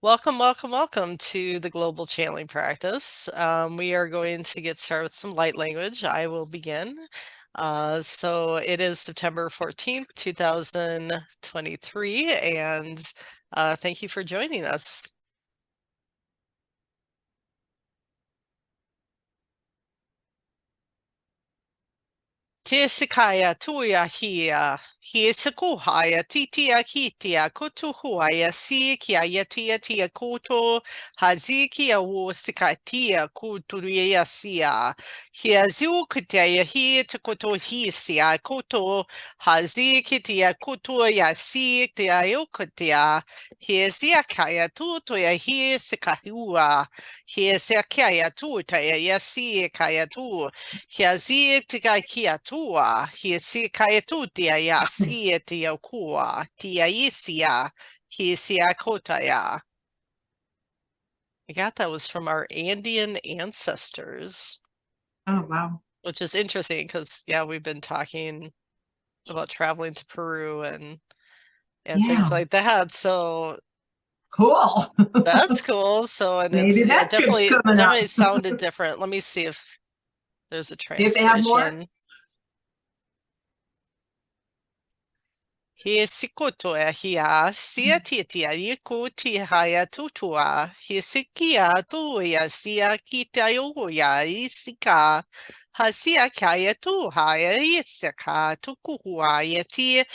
Welcome, welcome, welcome to the Global Channeling Practice. We are going to get started with some light language. I will begin. So it is September 14th, 2023, and thank you for joining us. Te sikaya tuia hia, hia sikuhaya titia hitia kutuhuaya si kia yatia tia kuto hazikia wo sikatia kuturia sia. Hia zu kutia hi tukuto hisia kuto hazikitia kuto ya si tia yukutia. Hia sia kaya tutoya hi sikahua. Hia sia kaya tutaya ya si kaya tu. Hia zi tika kia tua, hia si kaya tutia ya si tia kua, tia isia, hia sia kotaya. I got that was from our Andean ancestors. Oh, wow. Which is interesting because, yeah, we've been talking about traveling to Peru and things like that. So cool. That's cool. So, and Maybe it's that trip's definitely coming up. sounded different. Let me see if there's a See if they have more. translation. He sikotoa hia sia titia yiku ti haya tutua. He sikia tuia sia kita yoya isika. Hasia kaya tu haya isika tukuhua yeti.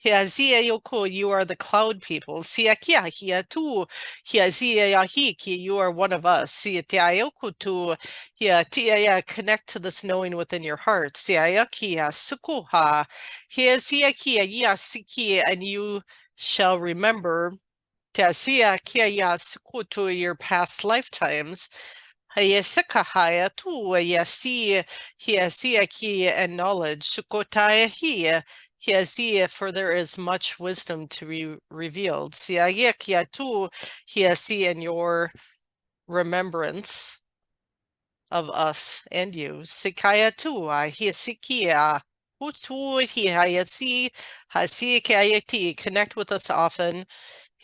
Hiazia yoko, you are the cloud people. Sia kia hia tu. Hiazia yahiki, you are one of us. Sia tia yoku tu. Hia tia ya, connect to this knowing within your heart. Sia yakia sukuha. And you shall remember to your past lifetimes. And knowledge. For there is much wisdom to be revealed. In your remembrance of us and you. Sikaya tua, hiasikia, hutu hiayasi, hasikayati. Connect with us often.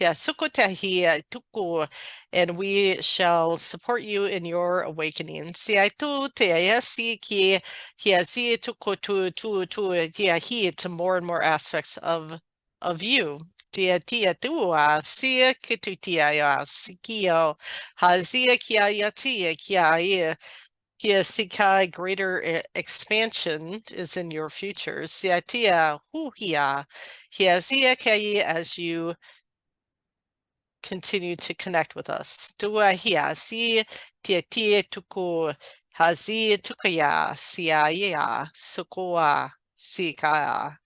Hiasukotahia tuku, and we shall support you in your awakening. Siaitu teayasi ki hiasi tukutu tu hiahi to more and more aspects of you. Tia tua, sia kitutia sikio, hazia kia tia kia. Sikai, greater expansion is in your future. Siatia huhia. Hiasia kai, as you continue to connect with us. Tua hia si tia tuku hazi tukaya siaya sukoa sikaya.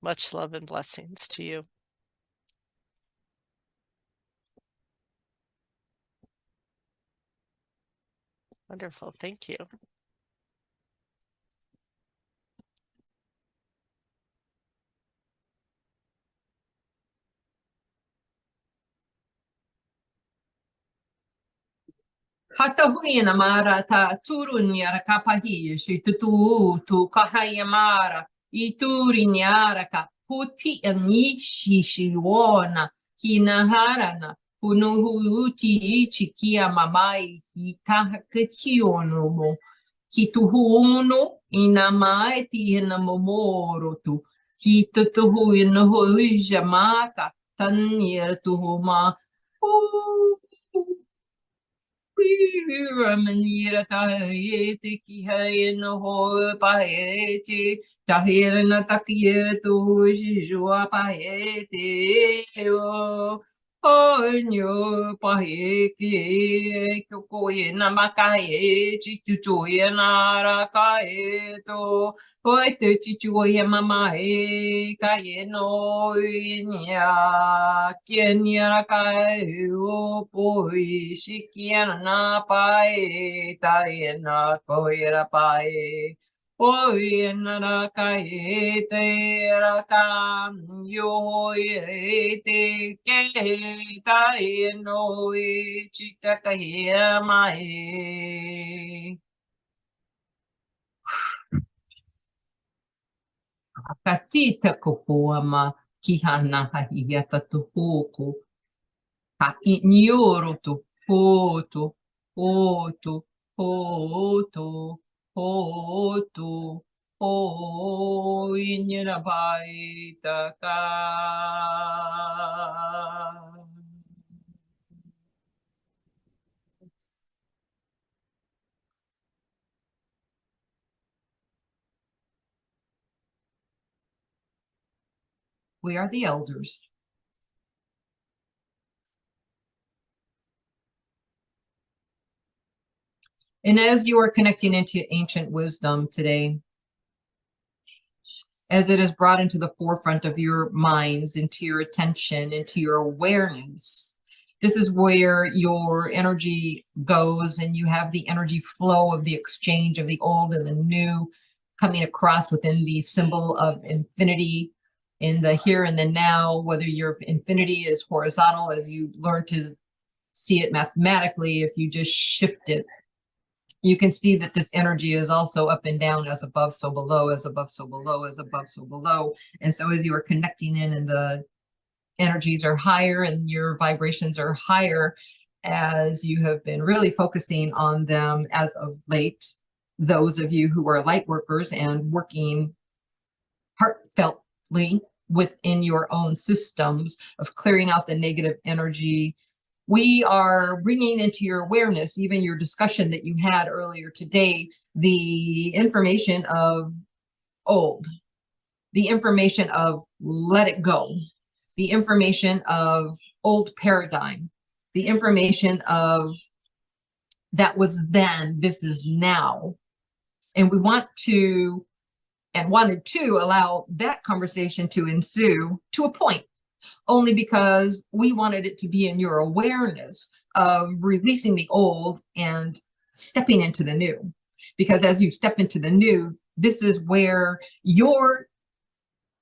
Much love and blessings to you. Wonderful. Thank you. Hata hui na mara ta turu ni ara kapahi shi tutu tu kahaya mara I turi ni ara ka puti ni shi wona kina harana kunuhu uti ichi kia mamai I taha kachiono mo ki tuhu uno ina mai ti na momoro tu ki tutu ina hui jamaka tanir tuhu ma Ramanira tahayete ki hay no ho paete tahira na takieto jua paete o nyo paeke koye na makae chichuye na rakaeto oite chichuye mamae kaye no nya kenya rakae o poi shikiana na pae tae na koira pae Oi narakai te rakam yo te ke tai no chita kai mai Katita kokoama Kihana hahiyata tuhoko. Ka inyoro tu hoto, hoto, hoto, hoto, ho inyanabaita ka. We are the elders. And as you are connecting into ancient wisdom today, as it is brought into the forefront of your minds, into your attention, into your awareness, this is where your energy goes, and you have the energy flow of the exchange of the old and the new coming across within the symbol of infinity in the here and the now, whether your infinity is horizontal as you learn to see it mathematically. If you just shift it, you can see that this energy is also up and down, as above, so below, as above, so below, as above, so below. And so as you are connecting in and the energies are higher and your vibrations are higher, as you have been really focusing on them as of late, those of you who are light workers and working heartfeltly within your own systems of clearing out the negative energy, we are bringing into your awareness, even your discussion that you had earlier today, the information of old, the information of let it go, the information of old paradigm, the information of that was then, this is now. And we want to and wanted to allow that conversation to ensue to a point, only because we wanted it to be in your awareness of releasing the old and stepping into the new. Because as you step into the new, this is where your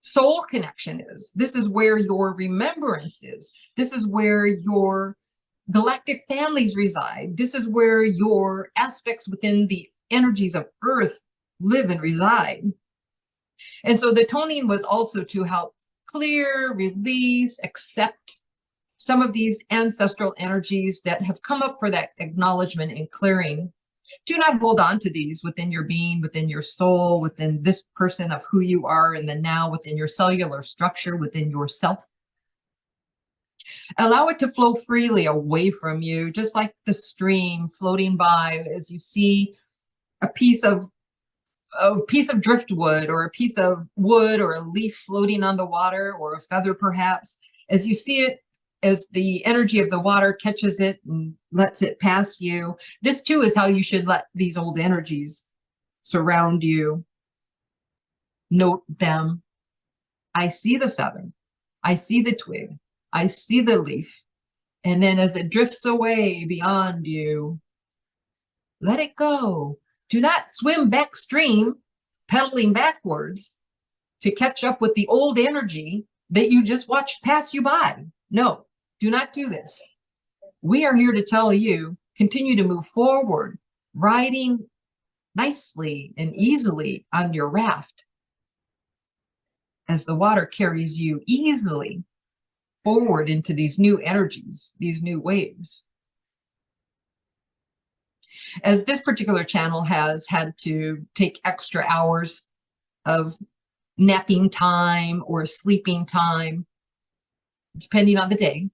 soul connection is. This is where your remembrance is. This is where your galactic families reside. This is where your aspects within the energies of Earth live and reside. And so the toning was also to help clear, release, accept some of these ancestral energies that have come up for that acknowledgement and clearing. Do not hold on to these within your being, within your soul, within this person of who you are in the now, within your cellular structure, within yourself. Allow it to flow freely away from you, just like the stream floating by as you see a piece of driftwood or a piece of wood or a leaf floating on the water or a feather perhaps. As you see it, as the energy of the water catches it and lets it pass you, this too is how you should let these old energies surround you. Note them. I see the feather. I see the twig. I see the leaf. And then as it drifts away beyond you, let it go. Do not swim backstream, pedaling backwards to catch up with the old energy that you just watched pass you by. No, do not do this. We are here to tell you, continue to move forward, riding nicely and easily on your raft as the water carries you easily forward into these new energies, these new waves. As this particular channel has had to take extra hours of napping time or sleeping time, depending on the day,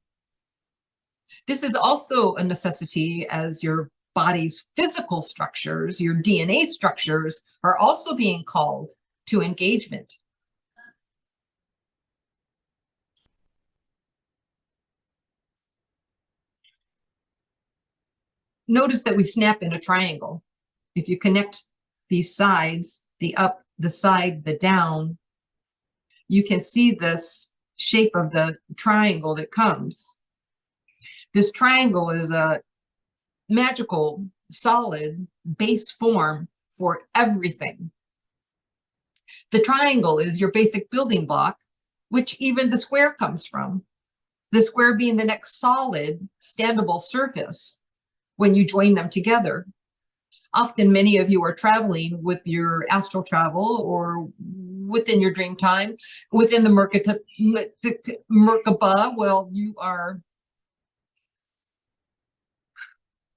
this is also a necessity as your body's physical structures, your DNA structures are also being called to engagement. Notice that we snap in a triangle. If you connect these sides, the up, the side, the down, you can see this shape of the triangle that comes. This triangle is a magical, solid base form for everything. The triangle is your basic building block, which even the square comes from. The square being the next solid, standable surface when you join them together. Often many of you are traveling with your astral travel or within your dream time, within the Merkaba, well, you are,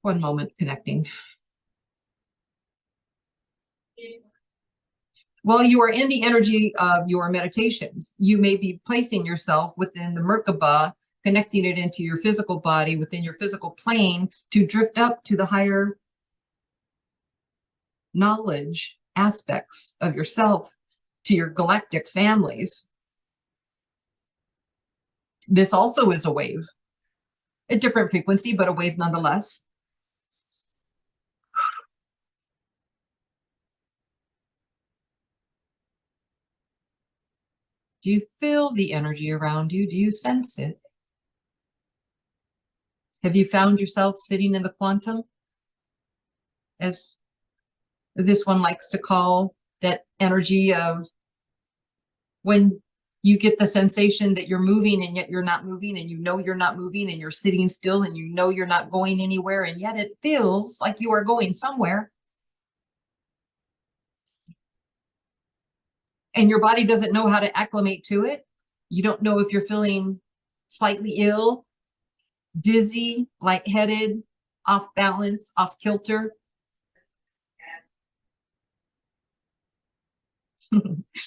one moment, connecting. While you are in the energy of your meditations, you may be placing yourself within the Merkaba, connecting it into your physical body, within your physical plane, to drift up to the higher knowledge aspects of yourself, to your galactic families. This also is a wave, a different frequency, but a wave nonetheless. Do you feel the energy around you? Do you sense it? Have you found yourself sitting in the quantum, as this one likes to call that energy of when you get the sensation that you're moving and yet you're not moving, and you know you're not moving, and you're sitting still and you know you're not going anywhere, and yet it feels like you are going somewhere. And your body doesn't know how to acclimate to it. You don't know if you're feeling slightly ill, dizzy, lightheaded, off balance, off kilter.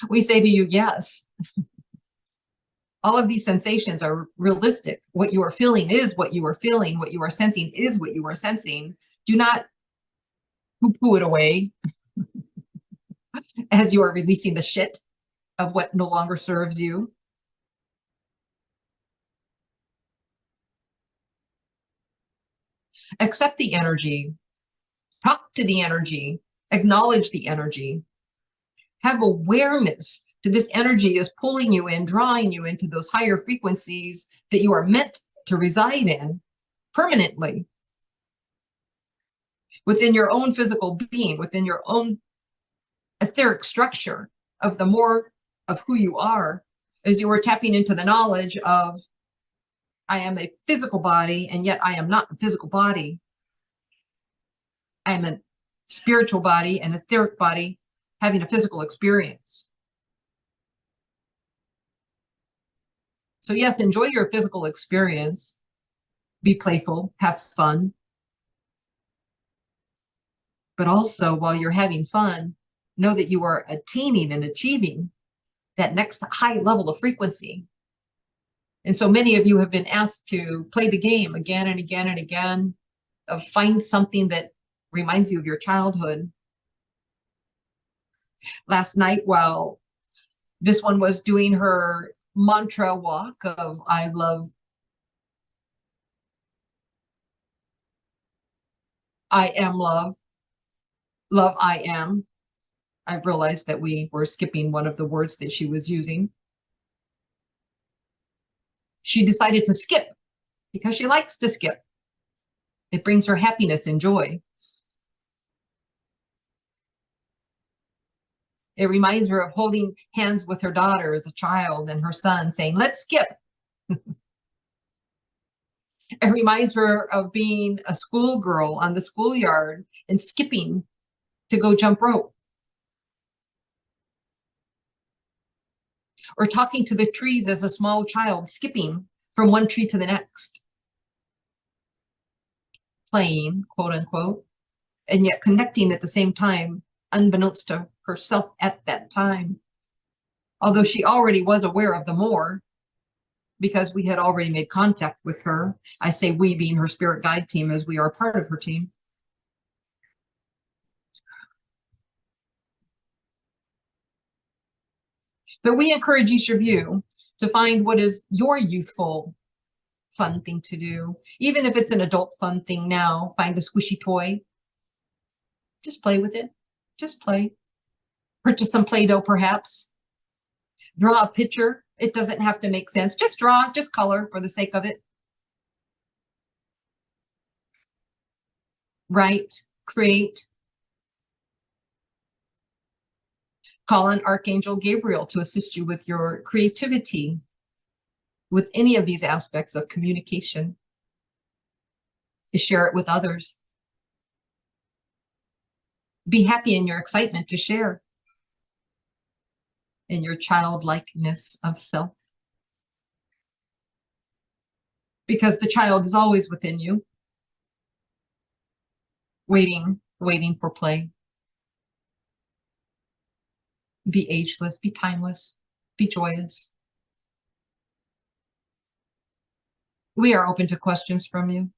We say to you, yes. All of these sensations are realistic. What you are feeling is what you are feeling. What you are sensing is what you are sensing. Do not poo-poo it away as you are releasing the shit of what no longer serves you. Accept the energy. Talk to the energy. Acknowledge the energy. Have awareness to this energy is pulling you in, drawing you into those higher frequencies that you are meant to reside in permanently. Within your own physical being, within your own etheric structure of the more of who you are, as you are tapping into the knowledge of, I am a physical body, and yet I am not a physical body. I am a spiritual body, an etheric body, having a physical experience. So yes, enjoy your physical experience. Be playful, have fun. But also, while you're having fun, know that you are attaining and achieving that next high level of frequency. And so many of you have been asked to play the game again and again and again, of find something that reminds you of your childhood. Last night, while this one was doing her mantra walk of I love, I am love, love I am, I've realized that we were skipping one of the words that she was using. She decided to skip because she likes to skip. It brings her happiness and joy. It reminds her of holding hands with her daughter as a child and her son saying, let's skip. It reminds her of being a schoolgirl on the schoolyard and skipping to go jump rope. Or talking to the trees as a small child, skipping from one tree to the next. Playing, quote unquote, and yet connecting at the same time, unbeknownst to herself at that time. Although she already was aware of the more, because we had already made contact with her. I say we being her spirit guide team, as we are part of her team. But we encourage each of you to find what is your youthful, fun thing to do. Even if it's an adult fun thing now, find a squishy toy. Just play with it. Just play. Purchase some Play-Doh, perhaps. Draw a picture. It doesn't have to make sense. Just draw, just color for the sake of it. Write, create. Call on Archangel Gabriel to assist you with your creativity, with any of these aspects of communication. To share it with others. Be happy in your excitement to share. in your childlikeness of self. Because the child is always within you, waiting for play. Be ageless, be timeless, be joyous. We are open to questions from you.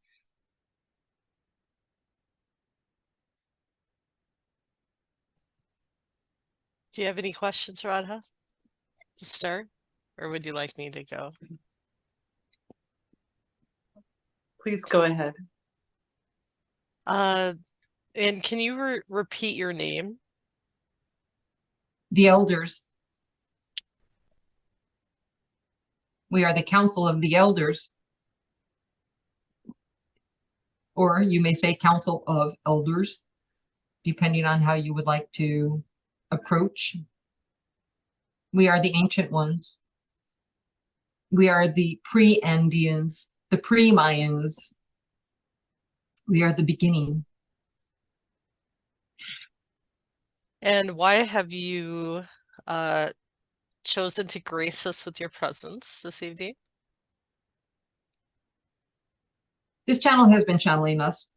Do you have any questions, Radha, to start? Or would you like me to go? Please go ahead. And can you repeat your name? The elders. We are the council of the elders. Or you may say council of elders, depending on how you would like to approach. We are the ancient ones. We are the pre-Andeans, the pre-Mayans. We are the beginning. And why have you chosen to grace us with your presence this evening? This channel has been channeling us,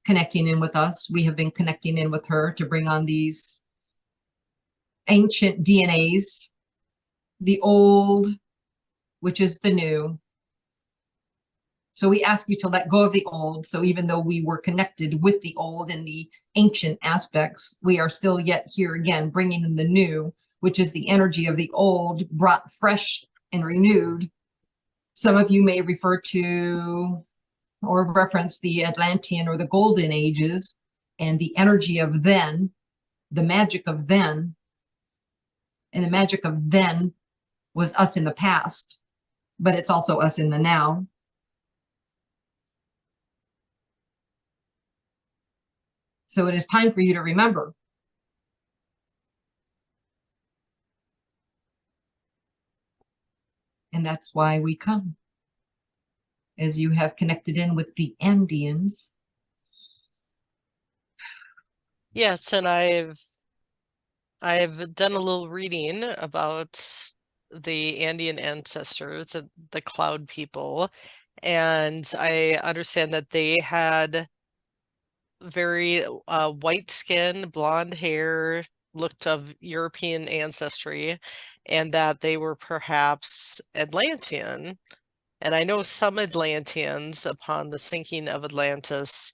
connecting in with us. We have been connecting in with her to bring on these ancient DNAs, the old, which is the new. So we ask you to let go of the old. So even though we were connected with the old and the ancient aspects, we are still yet here again, bringing in the new, which is the energy of the old brought fresh and renewed. Some of you may refer to or reference the Atlantean or the golden ages and the energy of then, the magic of then. And the magic of then was us in the past, but it's also us in the now. So it is time for you to remember. And that's why we come. As you have connected in with the Andeans. Yes, and I've done a little reading about the Andean ancestors, the cloud people, and I understand that they had very white skin, blonde hair, looked of European ancestry, and that they were perhaps Atlantean. And I know some Atlanteans, upon the sinking of Atlantis,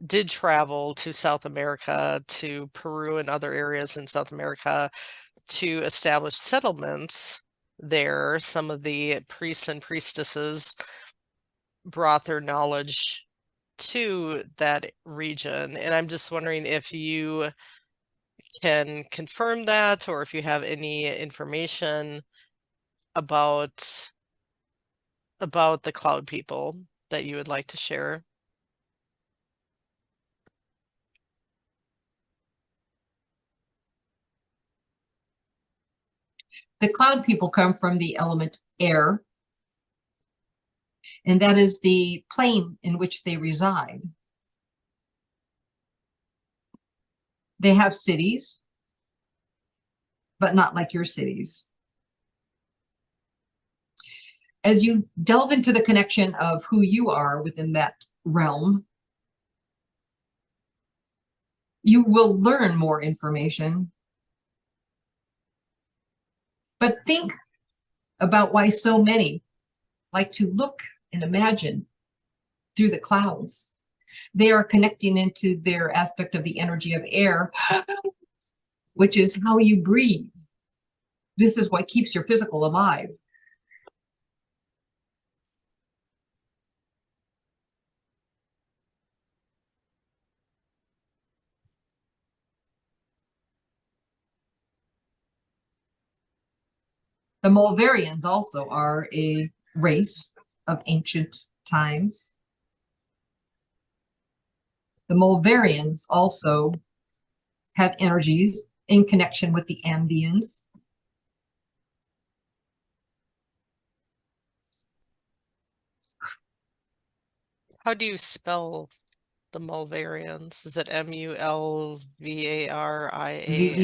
did travel to South America, to Peru and other areas in South America to establish settlements there. Some of the priests and priestesses brought their knowledge to that region. And I'm just wondering if you can confirm that, or if you have any information about the cloud people that you would like to share. The cloud people come from the element air, and that is the plane in which they reside. They have cities, but not like your cities. As you delve into the connection of who you are within that realm, you will learn more information. But think about why so many like to look and imagine through the clouds. They are connecting into their aspect of the energy of air, which is how you breathe. This is what keeps your physical alive. The Mulherians also are a race of ancient times. The Mulherians also have energies in connection with the Andeans. How do you spell the Mulherians? Is it Mulvarian?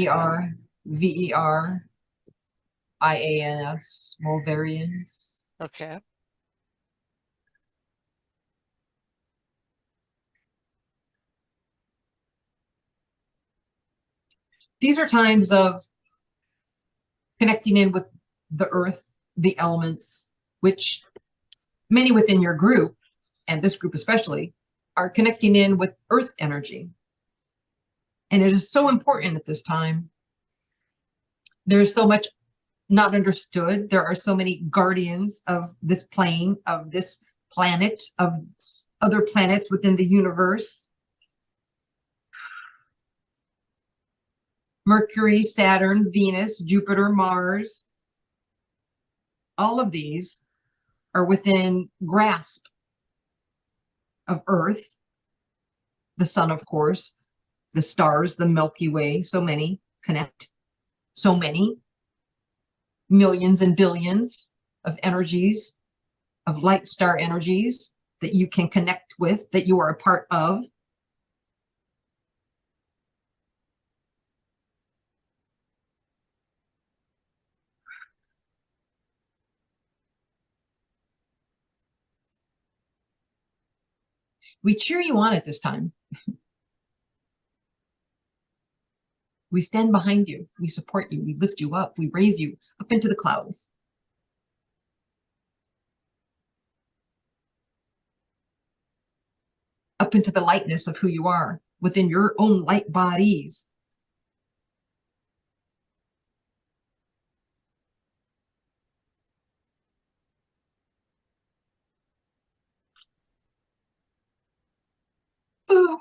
VER. Verians, Mulherians. Okay. These are times of connecting in with the earth, the elements, which many within your group, and this group especially, are connecting in with earth energy. And it is so important at this time. There's so much not understood. There are so many guardians of this plane, of this planet, of other planets within the universe. Mercury, Saturn, Venus, Jupiter, Mars. All of these are within grasp of Earth, the sun, of course, the stars, the Milky Way, so many connect, so many millions and billions of energies, of light star energies that you can connect with, that you are a part of. We cheer you on at this time. We stand behind you. We support you. We lift you up. We raise you up into the clouds. Up into the lightness of who you are within your own light bodies. Oh.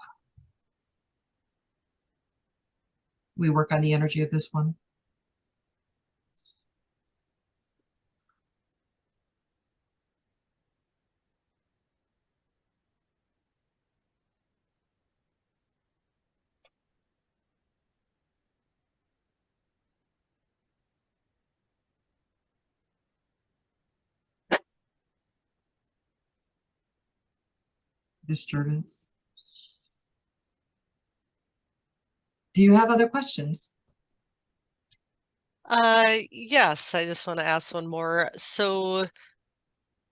We work on the energy of this one. Disturbance. Do you have other questions? Yes, I just want to ask one more. So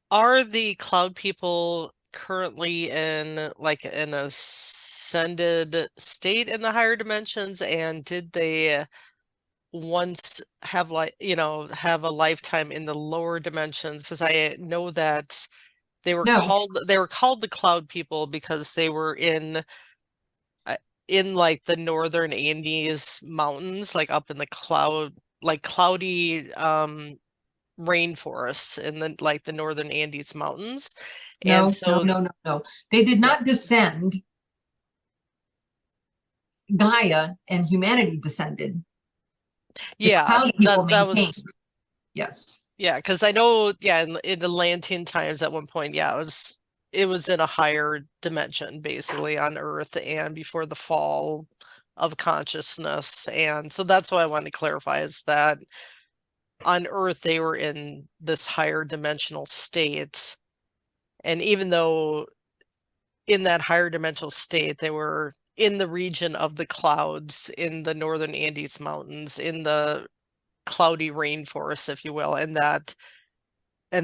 are the cloud people currently in like an ascended state in the higher dimensions, and did they once have have a lifetime in the lower dimensions? Because I know that they were No. called the cloud people because they were in like the northern Andes mountains, like up in the cloudy rainforests in the northern Andes mountains. And No, so no. They did not descend. Gaia and humanity descended. yeah, Cloud people that maintained. was Yes. yeah, because I know in the Atlantean times at one point, it was in a higher dimension basically on Earth and before the fall of consciousness. And so that's why I wanted to clarify is that on Earth they were in this higher dimensional state. And even though in that higher dimensional state, they were in the region of the clouds in the northern Andes mountains, in the cloudy rainforest, if you will, and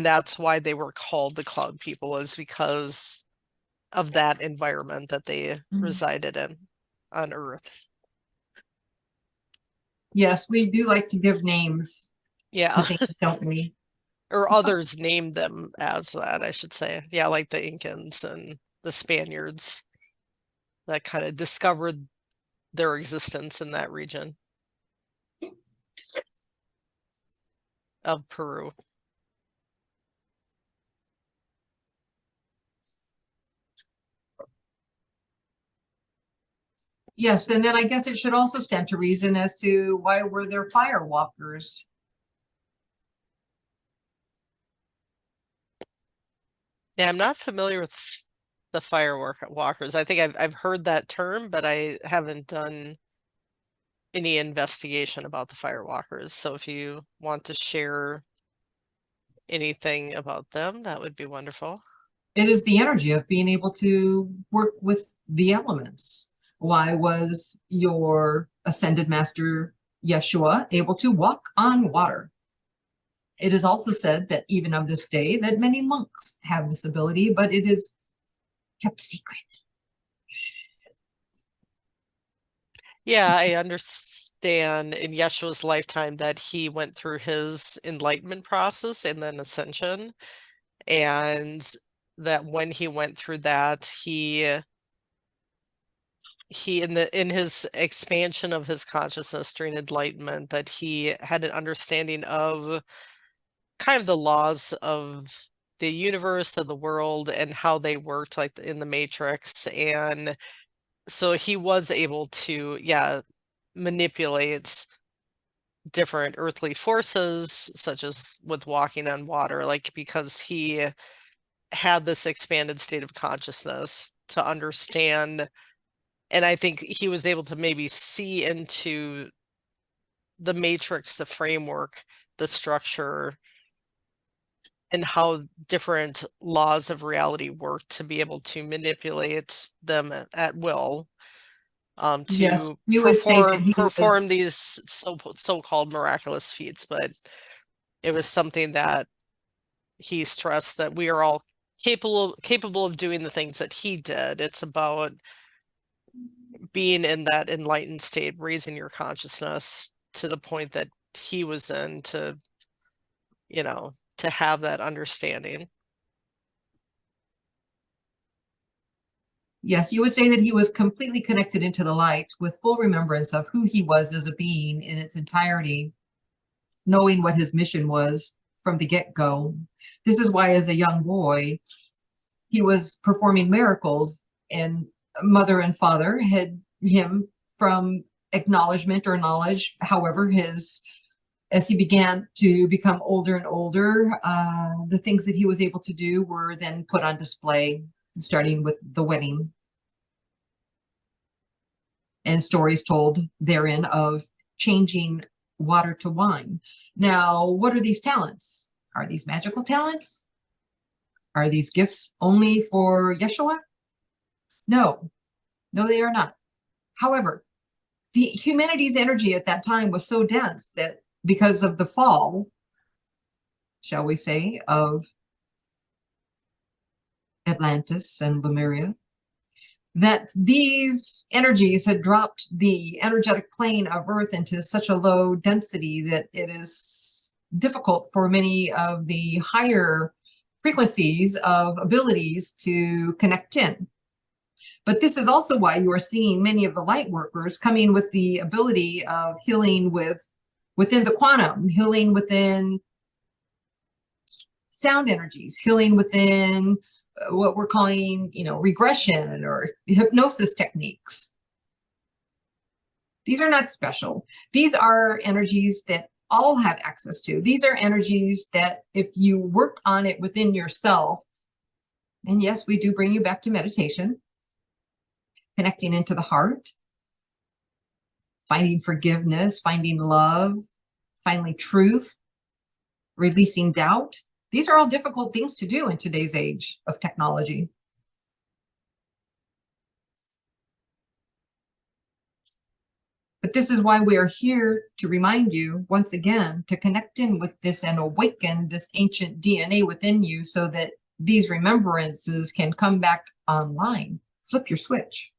that's why they were called the cloud people, is because of that environment that they resided in on Earth. Yes, we do like to give names. Yeah. To things, don't we? Or others named them as that, I should say. Yeah, like the Incans and the Spaniards that kind of discovered their existence in that region of Peru. Yes, and then I guess it should also stand to reason as to why were there firewalkers? Yeah, I'm not familiar with the walkers. I think I've heard that term, but I haven't done any investigation about the firewalkers. So if you want to share anything about them, that would be wonderful. It is the energy of being able to work with the elements. Why was your ascended master Yeshua able to walk on water. It is also said that even of this day that many monks have this ability, but it is kept secret. Yeah, I understand in Yeshua's lifetime that he went through his enlightenment process and then ascension, and that when he went through that, he in his expansion of his consciousness during enlightenment, that he had an understanding of kind of the laws of the universe, of the world, and how they worked, like in the Matrix. And so he was able to, yeah, manipulate different earthly forces, such as with walking on water, like because he had this expanded state of consciousness to understand. And I think he was able to maybe see into the matrix, the framework, the structure, and how different laws of reality work to be able to manipulate them at will, Yes, to you would say that he was, perform these so-called miraculous feats. But it was something that he stressed, that we are all capable of doing the things that he did. It's about being in that enlightened state, raising your consciousness to the point that he was in, to, to have that understanding. yes, you would say that he was completely connected into the light with full remembrance of who he was as a being in its entirety, knowing what his mission was from the get-go. This is why, as a young boy, he was performing miracles, and mother and father hid him from acknowledgement or knowledge. However, as he began to become older and older, the things that he was able to do were then put on display, starting with the wedding. And stories told therein of changing water to wine. Now, what are these talents? Are these magical talents? Are these gifts only for Yeshua? No, they are not. However, the humanity's energy at that time was so dense that because of the fall, shall we say, of Atlantis and Lemuria, that these energies had dropped the energetic plane of Earth into such a low density that it is difficult for many of the higher frequencies of abilities to connect in. But this is also why you are seeing many of the light workers coming with the ability of healing within the quantum, healing within sound energies, healing within what we're calling, regression or hypnosis techniques. These are not special. These are energies that all have access to. These are energies that if you work on it within yourself, and yes, we do bring you back to meditation, connecting into the heart, finding forgiveness, finding love, finally truth, releasing doubt. These are all difficult things to do in today's age of technology. But this is why we are here to remind you once again to connect in with this and awaken this ancient DNA within you so that these remembrances can come back online. Flip your switch.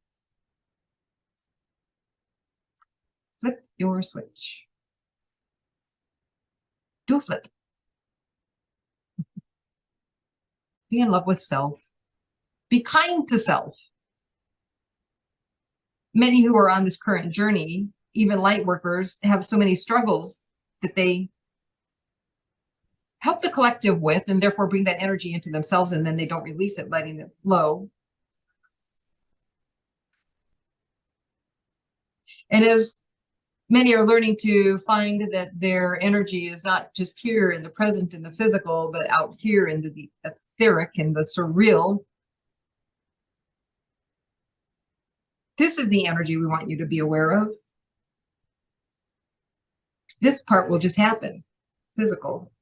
Flip your switch. Do a flip. Be in love with self. Be kind to self. Many who are on this current journey, even light workers, have so many struggles that they help the collective with, and therefore bring that energy into themselves, and then they don't release it, letting it flow. And as many are learning to find that their energy is not just here in the present, in the physical, but out here in the etheric and the surreal, this is the energy we want you to be aware of. This part will just happen, physical.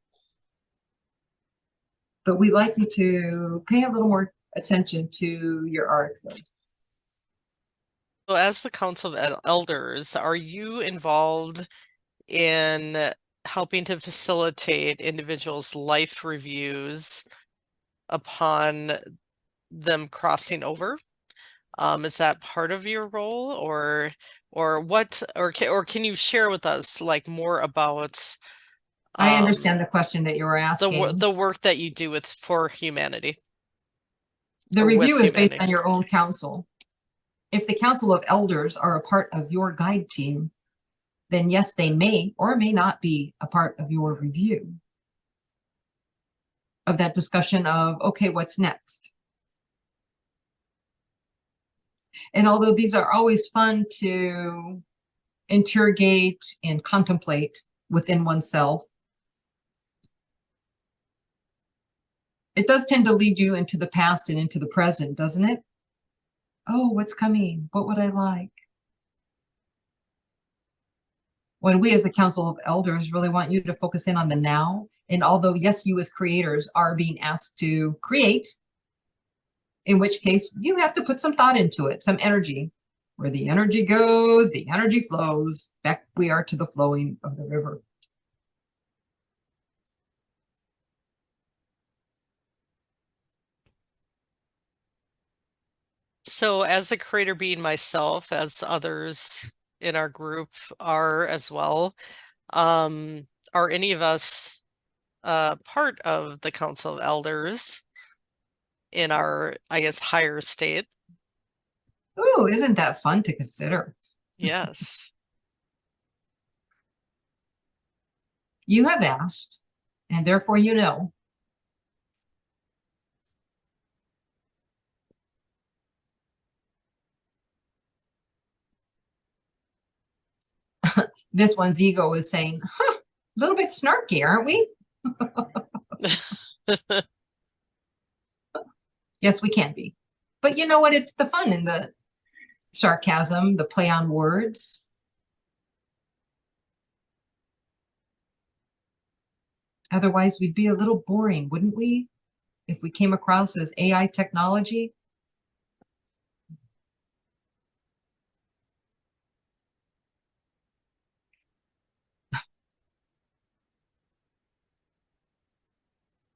But we'd like you to pay a little more attention to your art. So as the Council of Elders, are you involved in helping to facilitate individuals' life reviews upon them crossing over. Is that part of your role, or what, or can you share with us like more about I understand the question that you were the asking. work that you do for humanity? The or with review is based humanity? on your own council. If the council of elders are a part of your guide team, then yes, they may or may not be a part of your review of that discussion of, okay, what's next? And although these are always fun to interrogate and contemplate within oneself, it does tend to lead you into the past and into the present, doesn't it? Oh, what's coming? What would I like? When we as a council of elders really want you to focus in on the now. And although, yes, you as creators are being asked to create, in which case you have to put some thought into it, some energy. Where the energy goes, the energy flows. Back we are to the flowing of the river. So as a creator being myself, as others in our group are as well, are any of us part of the Council of Elders in our, I guess, higher state? Ooh, isn't that fun to consider? Yes. You have asked, and therefore you know. This one's ego is saying, huh, a little bit snarky, aren't we? Yes, we can be. But you know what? It's the fun in the sarcasm, the play on words. Otherwise, we'd be a little boring, wouldn't we? If we came across as AI technology.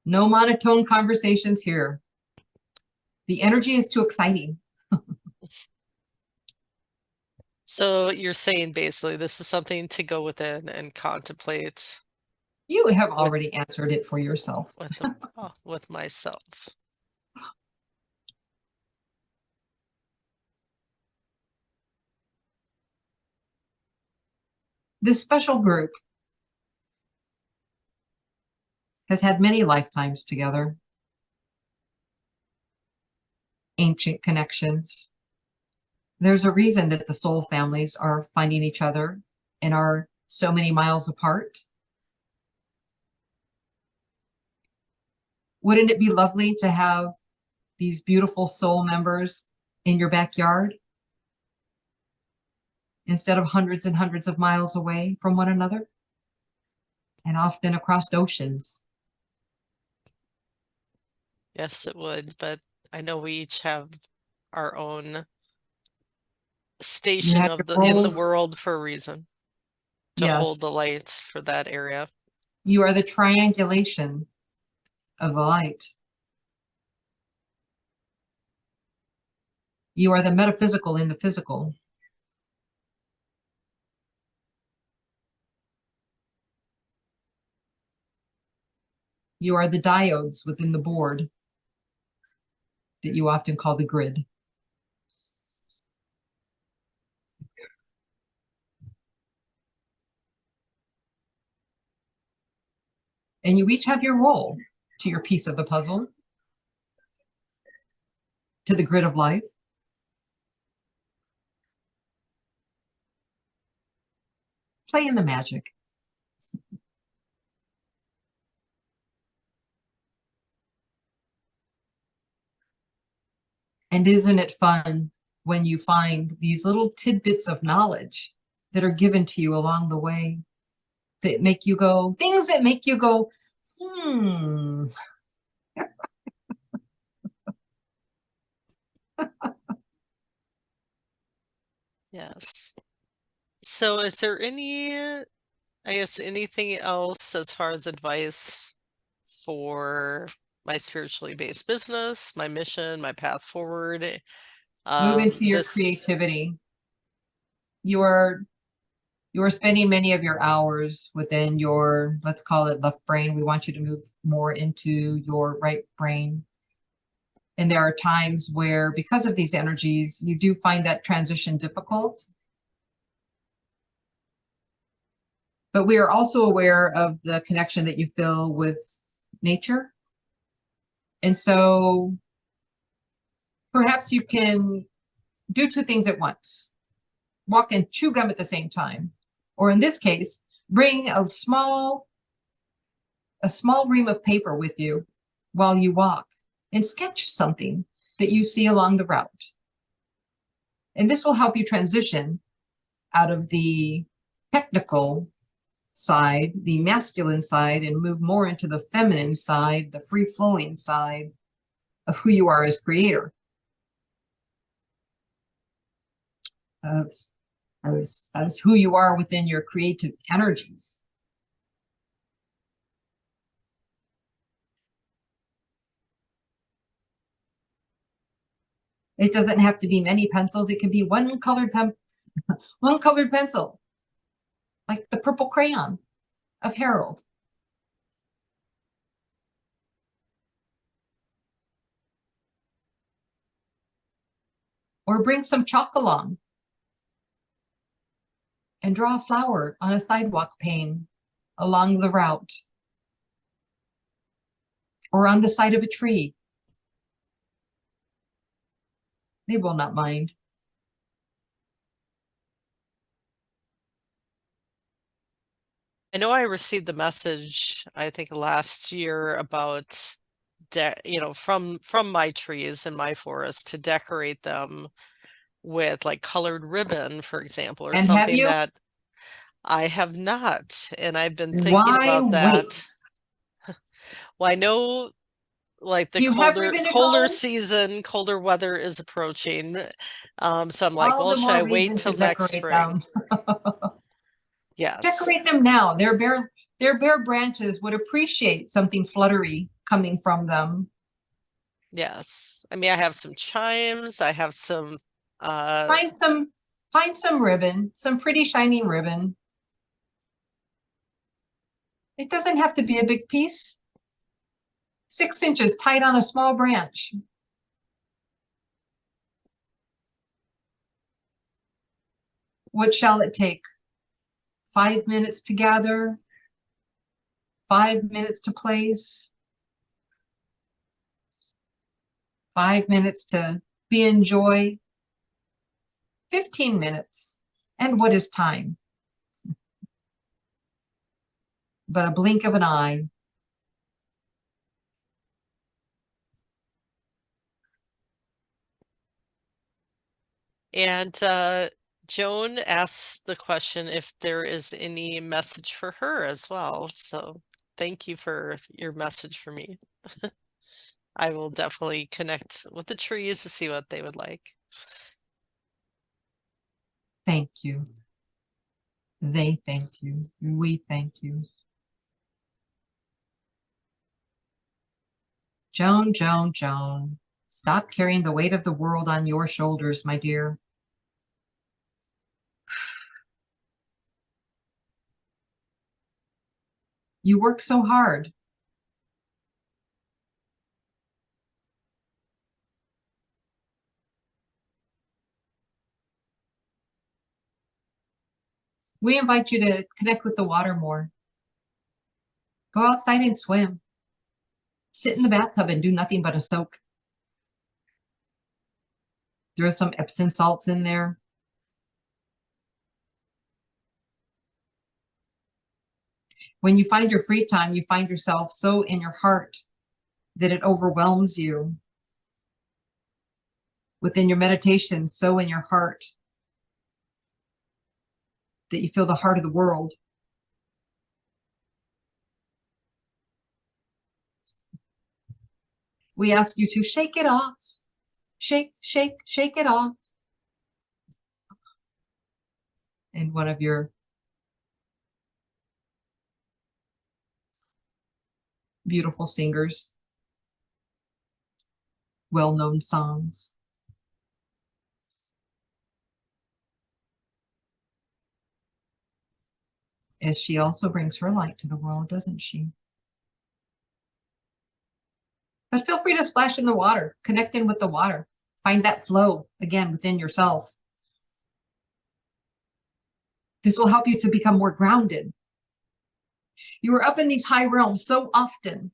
No monotone conversations here. The energy is too exciting. So you're saying basically this is something to go within and contemplate. You have already answered it for yourself. With myself. This special group has had many lifetimes together. Ancient connections. There's a reason that the soul families are finding each other and are so many miles apart. Wouldn't it be lovely to have these beautiful soul members in your backyard instead of hundreds and hundreds of miles away from one another and often across oceans? Yes, it would, but I know we each have our own station have of your in the roles. world for a reason, to Yes. hold the light for that area. You are the triangulation of the light. You are the metaphysical in the physical. You are the diodes within the board that you often call the grid. And you each have your role to your piece of the puzzle, to the grid of life. Play in the magic. And isn't it fun when you find these little tidbits of knowledge that are given to you along the way that make you go, things that make you go, Yes. So is there any I guess anything else as far as advice for my spiritually based business, my mission, my path forward. Move into your This creativity. You are spending many of your hours within your, let's call it left brain. We want you to move more into your right brain. And there are times where, because of these energies, you do find that transition difficult. But we are also aware of the connection that you feel with nature. And so perhaps you can do two things at once. Walk and chew gum at the same time. Or in this case, bring a small ream of paper with you while you walk and sketch something that you see along the route. And this will help you transition out of the technical side, the masculine side, and move more into the feminine side, the free-flowing side of who you are as creator. As who you are within your creative energies. It doesn't have to be many pencils. It can be one colored pencil, like the purple crayon of Harold. Or bring some chalk along and draw a flower on a sidewalk pane along the route or on the side of a tree. They will not mind. I know I received the message, I think last year, about from my trees in my forest to decorate them with like colored ribbon, for example, or And have something you? that I have not. And I've been thinking Why about that. wait? Well, I know like the Do you have ribbon at colder home? season, colder weather is approaching. So I'm like, All well, the should I more wait reason till to next decorate spring? them. Yes. Decorate them now. Their bare branches would appreciate something fluttery coming from them. Yes. I mean, I have some chimes. I have some Find some ribbon, some pretty shiny ribbon. It doesn't have to be a big piece. 6 inches tied on a small branch. What shall it take? 5 minutes to gather, 5 minutes to place, 5 minutes to be in joy, 15 minutes. And what is time? But a blink of an eye. And Joan asks the question if there is any message for her as well. So thank you for your message for me. I will definitely connect with the trees to see what they would like. Thank you. They thank you. We thank you. Joan, Joan, Joan, stop carrying the weight of the world on your shoulders, my dear. You work so hard. We invite you to connect with the water more. Go outside and swim. Sit in the bathtub and do nothing but a soak. Throw some Epsom salts in there. When you find your free time, you find yourself so in your heart that it overwhelms you. Within your meditation, so in your heart that you feel the heart of the world. We ask you to shake it off. Shake, shake, shake it off. And one of your beautiful singers, well-known songs. As she also brings her light to the world, doesn't she? But feel free to splash in the water, connect in with the water, find that flow again within yourself. This will help you to become more grounded. You are up in these high realms so often,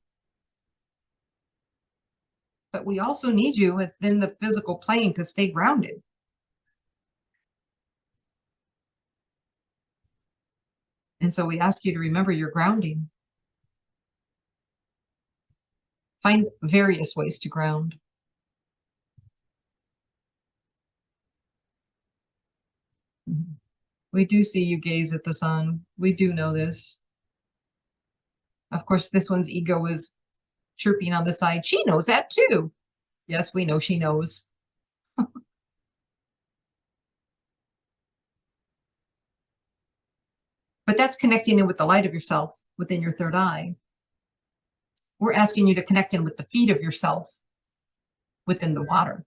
but we also need you within the physical plane to stay grounded. And so we ask you to remember your grounding. Find various ways to ground. We do see you gaze at the sun. We do know this. Of course, this one's ego is chirping on the side. She knows that too. Yes, we know she knows. But that's connecting in with the light of yourself within your third eye. We're asking you to connect in with the feet of yourself within the water,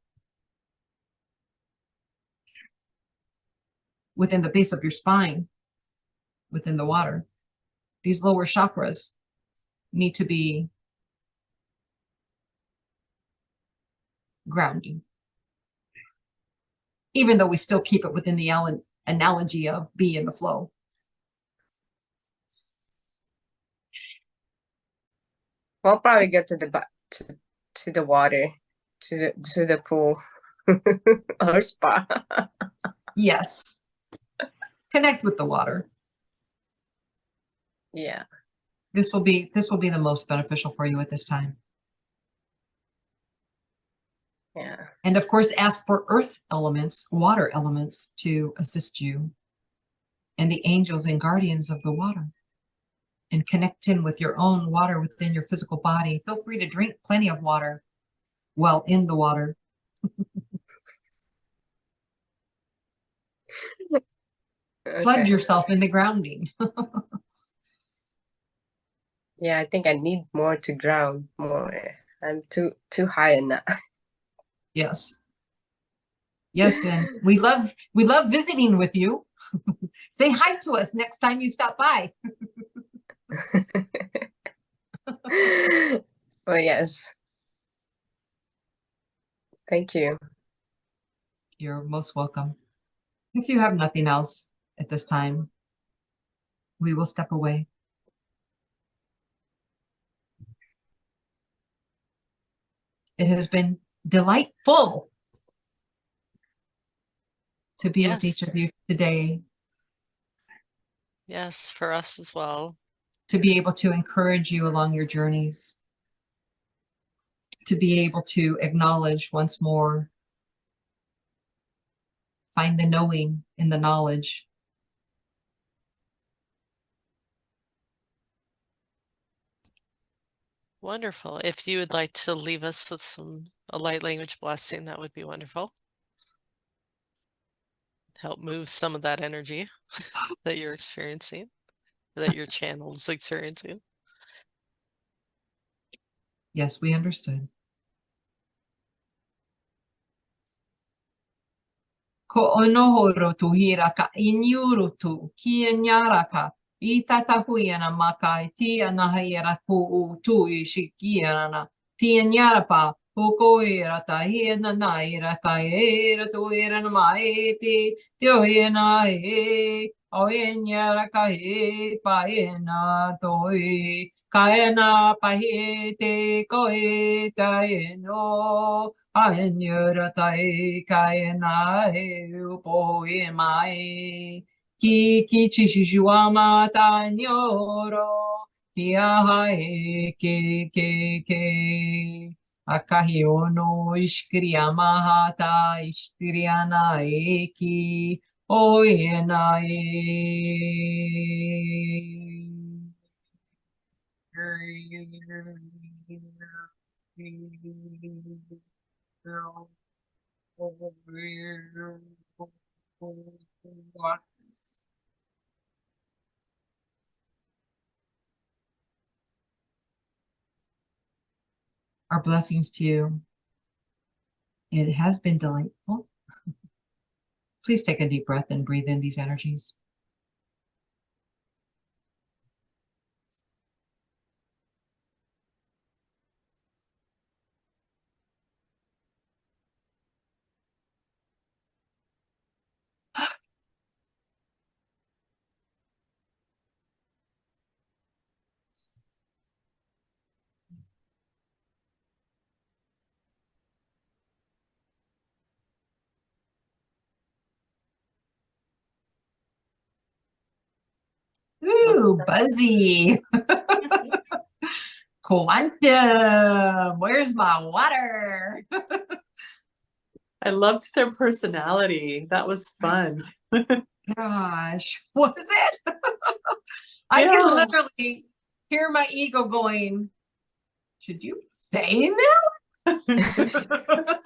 within the base of your spine, within the water. These lower chakras need to be grounding, even though we still keep it within the analogy of be in the flow. We'll probably go to the to the water, to the pool or spa. Yes. Connect with the water. Yeah. This will be the most beneficial for you at this time. Yeah. And of course, ask for earth elements, water elements to assist you, and the angels and guardians of the water. And connect in with your own water within your physical body. Feel free to drink plenty of water while in the water. Flood yourself in the grounding. Yeah, I think I need more to ground more. I'm too high in that. Yes. Yes, and we love visiting with you. Say hi to us next time you stop by. Oh, yes. Thank you. You're most welcome. If you have nothing else at this time, we will step away. It has been delightful to be with each of you today. Yes, for us as well. To be able to encourage you along your journeys. To be able to acknowledge once more. Find the knowing in the knowledge. Wonderful. If you would like to leave us with a light language blessing, that would be wonderful. Help move some of that energy that you're experiencing, that your channel is experiencing. Yes, we understood. Ko onohoro tu hiraka inyuru tu kia nyaraka I tatahuiana maka I tia nahira ku tu I shikiana tia nyarapa hoko ira ta hiena naira ka era tu ira na maeti tio hiena o nyaraka pa ena toi kaena pahete ko ta eno Anyura tai kaena upo mai ki chishuama ta nyoro ki ahae ke akahiono iskriama hata istriana eki oena Our blessings to you. It has been delightful. Please take a deep breath and breathe in these energies. Ooh, buzzy. Quantum. Where's my water? I loved their personality. That was fun. Gosh, was it? I can literally hear my ego going, should you be saying that?